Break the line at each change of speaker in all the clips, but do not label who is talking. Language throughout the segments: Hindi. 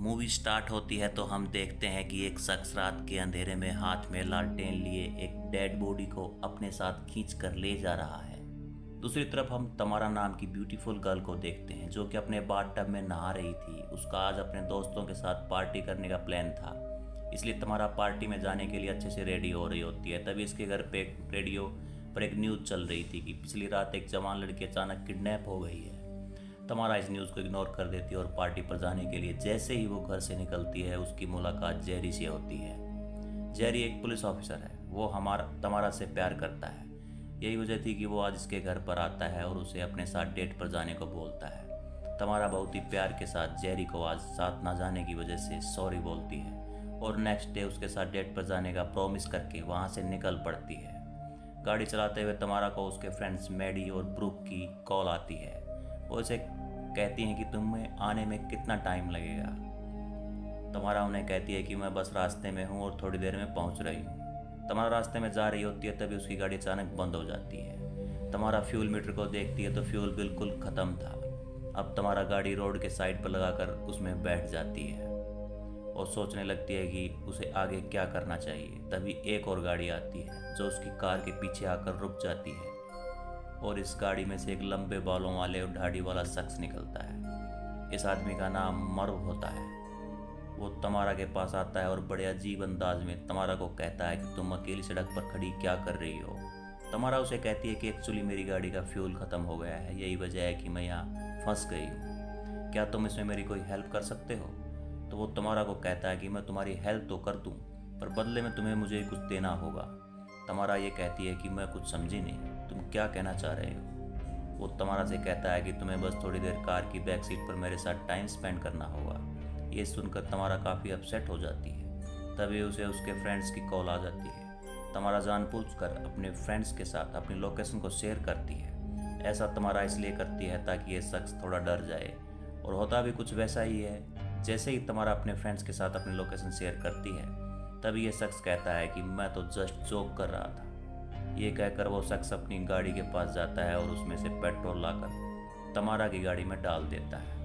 मूवी स्टार्ट होती है तो हम देखते हैं कि एक शख्स रात के अंधेरे में हाथ में लालटेन लिए एक डेड बॉडी को अपने साथ खींच कर ले जा रहा है। दूसरी तरफ हम तमारा नाम की ब्यूटीफुल गर्ल को देखते हैं जो कि अपने बाथटब में नहा रही थी। उसका आज अपने दोस्तों के साथ पार्टी करने का प्लान था, इसलिए तमारा पार्टी में जाने के लिए अच्छे से रेडी हो रही होती है। तभी इसके घर पे रेडियो पर एक न्यूज़ चल रही थी कि पिछली रात एक जवान लड़की अचानक किडनैप हो गई है। तमारा इस न्यूज़ को इग्नोर कर देती है और पार्टी पर जाने के लिए जैसे ही वो घर से निकलती है उसकी मुलाकात जेरी से होती है। जेरी एक पुलिस ऑफिसर है, वो तमारा से प्यार करता है। यही वजह थी कि वो आज इसके घर पर आता है और उसे अपने साथ डेट पर जाने को बोलता है। तमारा बहुत ही प्यार के साथ जेरी को आज साथ ना जाने की वजह से सॉरी बोलती है और नेक्स्ट डे उसके साथ डेट पर जाने का प्रॉमिस करके वहाँ से निकल पड़ती है। गाड़ी चलाते हुए तमारा को उसके फ्रेंड्स मैडी और ब्रूक की कॉल आती है। वो उसे कहती हैं कि तुम्हें आने में कितना टाइम लगेगा। तमारा उन्हें कहती है कि मैं बस रास्ते में हूँ और थोड़ी देर में पहुँच रही हूँ। तमारा रास्ते में जा रही होती है तभी उसकी गाड़ी अचानक बंद हो जाती है। तमारा फ्यूल मीटर को देखती है तो फ्यूल बिल्कुल ख़त्म था। अब तमारा गाड़ी रोड के साइड पर लगाकर उसमें बैठ जाती है और सोचने लगती है कि उसे आगे क्या करना चाहिए। तभी एक और गाड़ी आती है जो उसकी कार के पीछे आकर रुक जाती है और इस गाड़ी में से एक लंबे बालों वाले और दाढ़ी वाला शख्स निकलता है। इस आदमी का नाम मर्व होता है। वो तमारा के पास आता है और बड़े अजीब अंदाज में तमारा को कहता है कि तुम अकेली सड़क पर खड़ी क्या कर रही हो। तमारा उसे कहती है कि एक्चुअली मेरी गाड़ी का फ्यूल ख़त्म हो गया है, यही वजह है कि मैं यहाँ फंस गई हूँ। क्या तुम इसमें मेरी कोई हेल्प कर सकते हो? तो वो तमारा को कहता है कि मैं तुम्हारी हेल्प तो कर दूँ पर बदले में तुम्हें मुझे कुछ देना होगा। तमारा ये कहती है कि मैं कुछ समझी नहीं, तुम क्या कहना चाह रहे हो? वो तमारा से कहता है कि तुम्हें बस थोड़ी देर कार की बैक सीट पर मेरे साथ टाइम स्पेंड करना होगा। ये सुनकर तमारा काफ़ी अपसेट हो जाती है। तभी उसे उसके फ्रेंड्स की कॉल आ जाती है। तमारा जानबूझकर अपने फ्रेंड्स के साथ अपनी लोकेशन को शेयर करती है। ऐसा तमारा इसलिए करती है ताकि ये शख्स थोड़ा डर जाए और होता भी कुछ वैसा ही है। जैसे ही तमारा अपने फ्रेंड्स के साथ अपनी लोकेशन शेयर करती है तभी ये शख्स कहता है कि मैं तो जस्ट जोक कर रहा था। ये कहकर वो शख्स अपनी गाड़ी के पास जाता है और उसमें से पेट्रोल लाकर तमारा की गाड़ी में डाल देता है।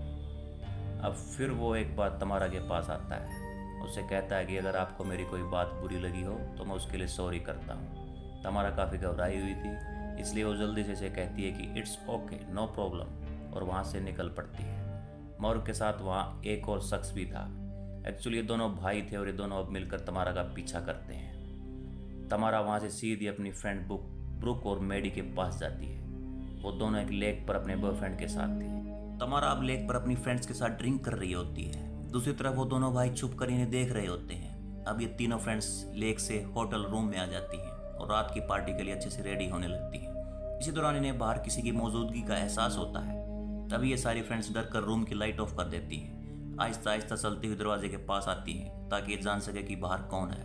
अब फिर वो एक बार तमारा के पास आता है, उसे कहता है कि अगर आपको मेरी कोई बात बुरी लगी हो तो मैं उसके लिए सॉरी करता हूँ। तमारा काफ़ी घबराई हुई थी इसलिए वो जल्दी से इसे कहती है कि इट्स ओके, नो प्रॉब्लम, और वहाँ से निकल पड़ती है। मौर्व के साथ वहाँ एक और शख्स भी था। एक्चुअली ये दोनों भाई थे और ये दोनों अब मिलकर तमारा का पीछा करते हैं। तमारा वहाँ से सीधी अपनी फ्रेंड ब्रूक और मैडी के पास जाती है। वो दोनों एक लेक पर अपने बॉयफ्रेंड के साथ थे। तमारा अब लेक पर अपनी फ्रेंड्स के साथ ड्रिंक कर रही होती है। दूसरी तरफ वो दोनों भाई छुप कर इन्हें देख रहे होते हैं। अब ये तीनों फ्रेंड्स लेक से होटल रूम में आ जाती हैं और रात की पार्टी के लिए अच्छे से रेडी होने लगती हैं। इसी दौरान इन्हें बाहर किसी की मौजूदगी का एहसास होता है। तभी ये सारी फ्रेंड्स डर कर रूम की लाइट ऑफ कर देती हैं। आहिस्ता आहिस्ता चलती हुई दरवाजे के पास आती हैं ताकि ये जान सके कि बाहर कौन है।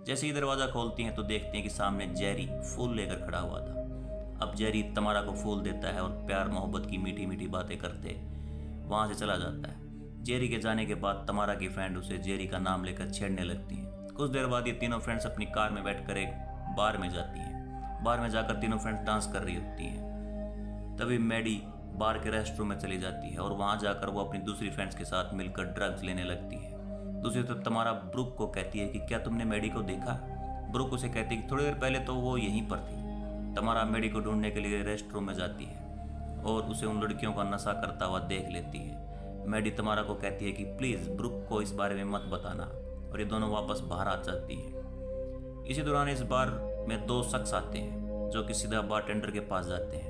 जैसे ही दरवाज़ा खोलती हैं तो देखती हैं कि सामने जेरी फूल लेकर खड़ा हुआ था। अब जेरी तमारा को फूल देता है और प्यार मोहब्बत की मीठी मीठी बातें करते वहाँ से चला जाता है। जेरी के जाने के बाद तमारा की फ्रेंड उसे जेरी का नाम लेकर छेड़ने लगती हैं। कुछ देर बाद ये तीनों फ्रेंड्स अपनी कार में बैठकर एक बार में जाती हैं। बार में जाकर तीनों फ्रेंड्स डांस कर रही होती हैं। तभी मैडी बार के रेस्टरूम में चली जाती है और वहाँ जाकर वो अपनी दूसरी फ्रेंड्स के साथ मिलकर ड्रग्स लेने लगती है। दूसरी तरफ तमारा ब्रूक को कहती है कि क्या तुमने मैडी को देखा? ब्रूक उसे कहती है कि थोड़ी देर पहले तो वो यहीं पर थी। तमारा मैडी को ढूंढने के लिए रेस्ट रूम में जाती है और उसे उन लड़कियों का नशा करता हुआ देख लेती है। मैडी तमारा को कहती है कि प्लीज़ ब्रूक को इस बारे में मत बताना, और ये दोनों वापस बाहर आ जाती हैं। इसी दौरान इस बार में दो शख्स आते हैं जो कि सीधा बारटेंडर के पास जाते हैं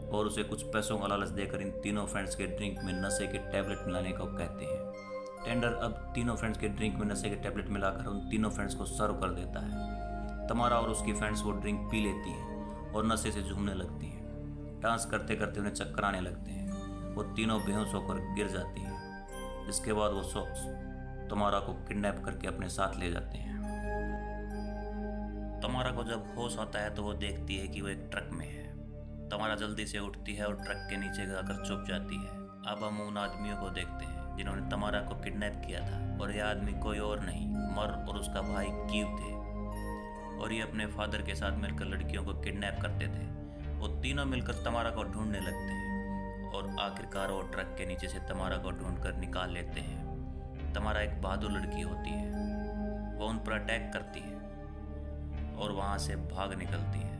और उसे कुछ पैसों का लालच देकर इन तीनों फ्रेंड्स के ड्रिंक में नशे के टैबलेट मिलाने को कहते हैं। टेंडर अब तीनों फ्रेंड्स के ड्रिंक में नशे के टैबलेट मिलाकर उन तीनों फ्रेंड्स को सर्व कर देता है। तमारा और उसकी फ्रेंड्स वो ड्रिंक पी लेती हैं और नशे से झूमने लगती हैं। डांस करते करते उन्हें चक्कर आने लगते हैं। वो तीनों बेहोश होकर गिर जाती हैं। इसके बाद वो शख्स तमारा को किडनैप करके अपने साथ ले जाते हैं। तमारा को जब होश आता है तो वो देखती है कि वो एक ट्रक में है। तमारा जल्दी से उठती है और ट्रक के नीचे जाकर छुप जाती है। अब हम उन आदमियों को देखते हैं जिन्होंने तमारा को किडनैप किया था, और ये आदमी कोई और नहीं मर और उसका भाई कीव थे, और ये अपने फादर के साथ मिलकर लड़कियों को किडनैप करते थे। वो तीनों मिलकर तमारा को ढूंढने लगते हैं और आखिरकार वो ट्रक के नीचे से तमारा को ढूंढकर निकाल लेते हैं। तमारा एक बहादुर लड़की होती है। वो उन पर अटैक करती है और वहाँ से भाग निकलती है।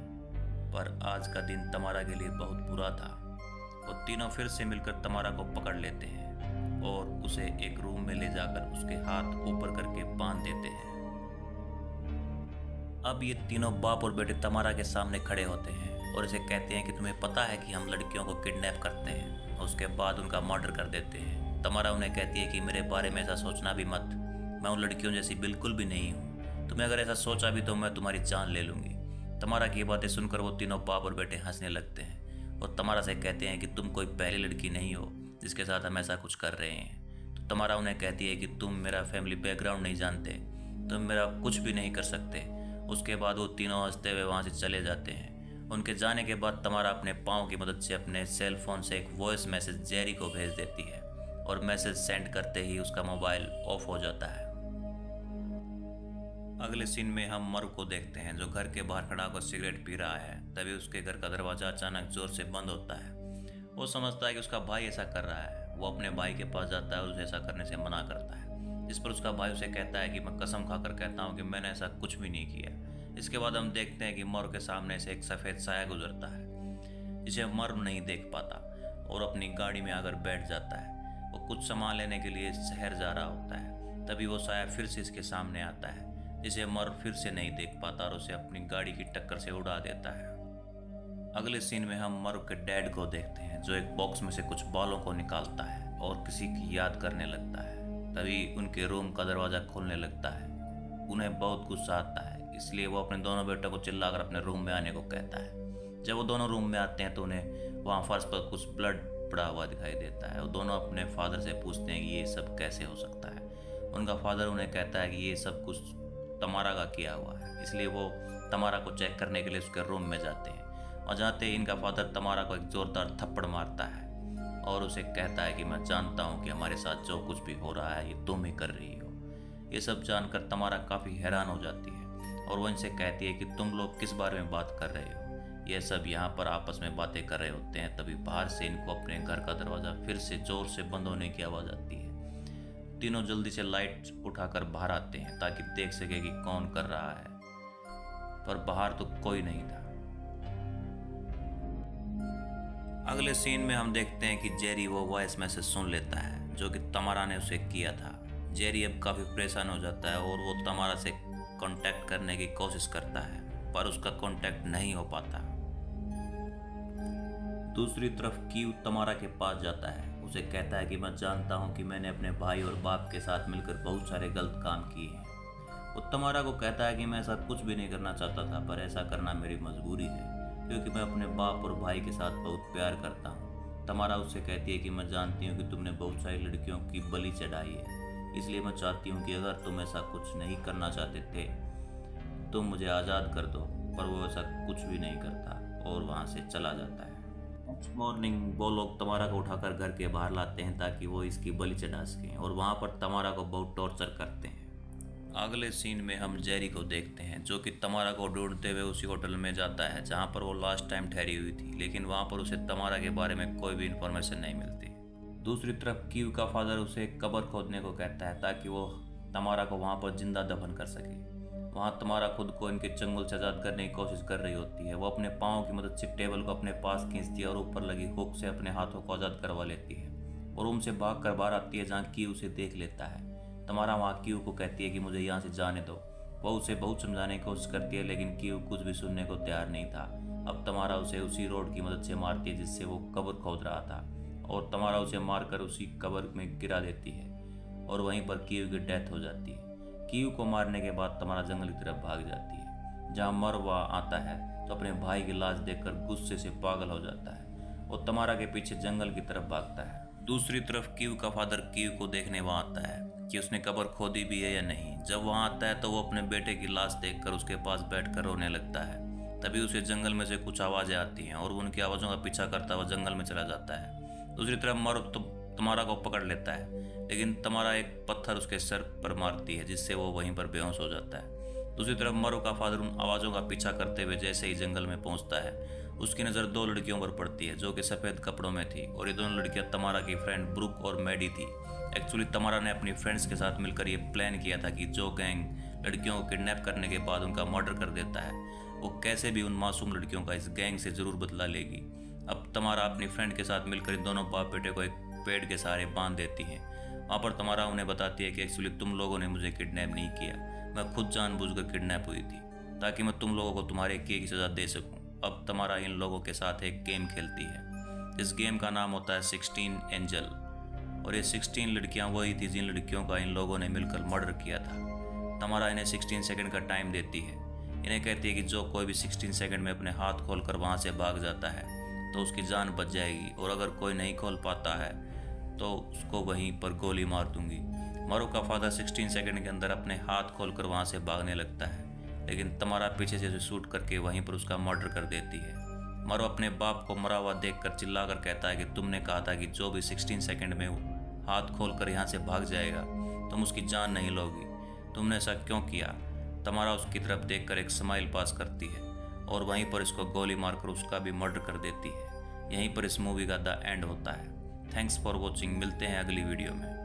पर आज का दिन तमारा के लिए बहुत बुरा था। वो तीनों फिर से मिलकर तमारा को पकड़ लेते हैं और उसे एक रूम में ले जाकर उसके हाथ ऊपर करके बांध देते हैं। अब ये तीनों बाप और बेटे तमारा के सामने खड़े होते हैं और इसे कहते हैं कि तुम्हें पता है कि हम लड़कियों को किडनैप करते हैं और उसके बाद उनका मर्डर कर देते हैं। तमारा उन्हें कहती है कि मेरे बारे में ऐसा सोचना भी मत, मैं उन लड़कियों जैसी बिल्कुल भी नहीं हूँ। तुम्हें अगर ऐसा सोचा भी तो मैं तुम्हारी जान ले लूँगी। तमारा की बातें सुनकर वो तीनों बाप और बेटे हंसने लगते हैं और तमारा से कहते हैं कि तुम कोई पहली लड़की नहीं हो जिसके साथ हम ऐसा कुछ कर रहे हैं। तो तमारा उन्हें कहती है कि तुम मेरा फैमिली बैकग्राउंड नहीं जानते, तुम मेरा कुछ भी नहीं कर सकते। उसके बाद वो तीनों हंसते हुए वहाँ से चले जाते हैं। उनके जाने के बाद तमारा अपने पाँव की मदद से अपने सेल फोन से एक वॉइस मैसेज जेरी को भेज देती है और मैसेज सेंड करते ही उसका मोबाइल ऑफ हो जाता है। अगले सीन में हम मरु को देखते हैं जो घर के बाहर खड़ा होकर सिगरेट पी रहा है। तभी उसके घर का दरवाज़ा अचानक जोर से बंद होता है। वो समझता है कि उसका भाई ऐसा कर रहा है। वो अपने भाई के पास जाता है और उसे ऐसा करने से मना करता है। इस पर उसका भाई उसे कहता है कि मैं कसम खाकर कहता हूँ कि मैंने ऐसा कुछ भी नहीं किया। इसके बाद हम देखते हैं कि मरु के सामने से एक सफ़ेद साया गुजरता है जिसे मरु नहीं देख पाता और अपनी गाड़ी में आकर बैठ जाता है। वो कुछ सामान लेने के लिए शहर जा रहा होता है। तभी वो साया फिर से इसके सामने आता है जिसे मरु फिर से नहीं देख पाता और उसे अपनी गाड़ी की टक्कर से उड़ा देता है। अगले सीन में हम मरु के डैड को देखते हैं जो एक बॉक्स में से कुछ बालों को निकालता है और किसी की याद करने लगता है। तभी उनके रूम का दरवाज़ा खुलने लगता है। उन्हें बहुत गुस्सा आता है, इसलिए वो अपने दोनों बेटों को चिल्लाकर अपने रूम में आने को कहता है। जब वो दोनों रूम में आते हैं तो उन्हें वहाँ फर्श पर कुछ ब्लड पड़ा हुआ दिखाई देता है। वो दोनों अपने फादर से पूछते हैं कि ये सब कैसे हो सकता है। उनका फादर उन्हें कहता है कि ये सब कुछ तमारा का किया हुआ है, इसलिए वो तमारा को चेक करने के लिए उसके रूम में जाते हैं। और जाते ही इनका फादर तमारा को एक ज़ोरदार थप्पड़ मारता है और उसे कहता है कि मैं जानता हूँ कि हमारे साथ जो कुछ भी हो रहा है ये तुम ही कर रही हो। ये सब जानकर तमारा काफ़ी हैरान हो जाती है और वो इनसे कहती है कि तुम लोग किस बारे में बात कर रहे हो। ये सब यहाँ पर आपस में बातें कर रहे होते हैं। तभी बाहर से इनको अपने घर का दरवाज़ा फिर से ज़ोर से बंद होने की आवाज़ आती है। तीनों जल्दी से लाइट उठाकर बाहर आते हैं ताकि देख सके कि कौन कर रहा है, पर बाहर तो कोई नहीं था। अगले सीन में हम देखते हैं कि जेरी वो वॉइस मैसेज सुन लेता है जो कि तमारा ने उसे किया था। जेरी अब काफ़ी परेशान हो जाता है और वो तमारा से कांटेक्ट करने की कोशिश करता है पर उसका कांटेक्ट नहीं हो पाता। दूसरी तरफ कीव तमारा के पास जाता है। उसे कहता है कि मैं जानता हूँ कि मैंने अपने भाई और बाप के साथ मिलकर बहुत सारे गलत काम किए हैं। वो तमारा को कहता है कि मैं ऐसा कुछ भी नहीं करना चाहता था पर ऐसा करना मेरी मजबूरी है क्योंकि मैं अपने बाप और भाई के साथ बहुत प्यार करता हूँ। तमारा उससे कहती है कि मैं जानती हूँ कि तुमने बहुत सारी लड़कियों की बलि चढ़ाई है, इसलिए मैं चाहती हूँ कि अगर तुम ऐसा कुछ नहीं करना चाहते थे तुम मुझे आज़ाद कर दो। पर वो ऐसा कुछ भी नहीं करता और वहाँ से चला जाता है। नेक्स्ट मॉर्निंग वो लोग तमारा को उठाकर घर के बाहर लाते हैं ताकि वो इसकी बलि चढ़ा सकें और वहाँ पर तमारा को बहुत टॉर्चर करते हैं। अगले सीन में हम जेरी को देखते हैं जो कि तमारा को ढूंढते हुए उसी होटल में जाता है जहाँ पर वो लास्ट टाइम ठहरी हुई थी, लेकिन वहाँ पर उसे तमारा के बारे में कोई भी इन्फॉर्मेशन नहीं मिलती। दूसरी तरफ कीव का फादर उसे कब्र खोदने को कहता है ताकि वो तमारा को वहाँ पर जिंदा दफन कर सके। वहाँ तमारा खुद को इनके चंगुल से आज़ाद करने की कोशिश कर रही होती है। वो अपने पाँव की मदद से टेबल को अपने पास खींचती है और ऊपर लगी हुक से अपने हाथों को आज़ाद करवा लेती है और रूम से भाग कर बाहर आती है जहाँ कीव उसे देख लेता है। तमारा वहाँ कीव को कहती है कि मुझे यहाँ से जाने दो। वो उसे बहुत समझाने की कोशिश करती है लेकिन कीव कुछ भी सुनने को तैयार नहीं था। अब तमारा उसे उसी रोड की मदद से मारती है जिससे वो कब्र खोद रहा था और तमारा उसे मारकर उसी कब्र में गिरा देती है और वहीं पर कीव की डेथ हो जाती है। कीव को मारने के बाद तमारा जंगल की तरफ भाग जाती है जहाँ मरवा आता है तो अपने भाई की लाश देखकर गुस्से से पागल हो जाता है और तमारा के पीछे जंगल की तरफ भागता है। दूसरी तरफ कीव का फादर कीव को देखने वहाँ आता है कि उसने कब्र खोदी भी है या नहीं। जब वहाँ आता है तो वो अपने बेटे की लाश देखकर उसके पास बैठकर रोने लगता है। तभी उसे जंगल में से कुछ आवाज़ें आती हैं और वो उनकी आवाज़ों का पीछा करता हुआ जंगल में चला जाता है। दूसरी तरफ मरु तमारा को पकड़ लेता है लेकिन तमारा एक पत्थर उसके सर पर मारती है जिससे वो वहीं पर बेहोश हो जाता है। दूसरी तरफ मरु का फादर उन आवाज़ों का पीछा करते हुए जैसे ही जंगल में पहुंचता है उसकी नज़र दो लड़कियों पर पड़ती है जो कि सफ़ेद कपड़ों में थी और ये दोनों लड़कियां तमारा की फ्रेंड ब्रुक और मैडी थी। एक्चुअली तमारा ने अपनी फ्रेंड्स के साथ मिलकर ये प्लान किया था कि जो गैंग लड़कियों को किडनैप करने के बाद उनका मर्डर कर देता है वो कैसे भी उन मासूम लड़कियों का इस गैंग से ज़रूर बदला लेगी। अब तमारा अपनी फ्रेंड के साथ मिलकर इन दोनों बाप बेटे को एक पेड़ के सहारे बांध देती हैं। वहाँ पर तमारा उन्हें बताती है कि एक्चुअली तुम लोगों ने मुझे किडनैप नहीं किया, मैं खुद जानबूझकर किडनैप हुई थी ताकि मैं तुम लोगों को तुम्हारे किए की सज़ा दे सकूँ। अब तमारा इन लोगों के साथ एक गेम खेलती है। इस गेम का नाम होता है 16 एंजल और ये 16 लड़कियां वही थी जिन लड़कियों का इन लोगों ने मिलकर मर्डर किया था। तमारा इन्हें 16 सेकंड का टाइम देती है। इन्हें कहती है कि जो कोई भी 16 सेकंड में अपने हाथ खोलकर वहाँ से भाग जाता है तो उसकी जान बच जाएगी और अगर कोई नहीं खोल पाता है तो उसको वहीं पर गोली मार दूंगी। मारू का फादर 16 सेकंड के अंदर अपने हाथ खोलकर वहाँ से भागने लगता है, लेकिन तमारा पीछे से उसे शूट करके वहीं पर उसका मर्डर कर देती है। मारू अपने बाप को मरा हुआ देखकर चिल्लाकर कहता है कि तुमने कहा था कि जो भी 16 सेकंड में हाथ खोलकर यहाँ से भाग जाएगा तुम उसकी जान नहीं लोगी, तुमने ऐसा क्यों किया। तमारा उसकी तरफ देखकर एक स्माइल पास करती है और वहीं पर इसको गोली मारकर उसका भी मर्डर कर देती है। यहीं पर इस मूवी का द एंड होता है। थैंक्स फॉर वॉचिंग, मिलते हैं अगली वीडियो में।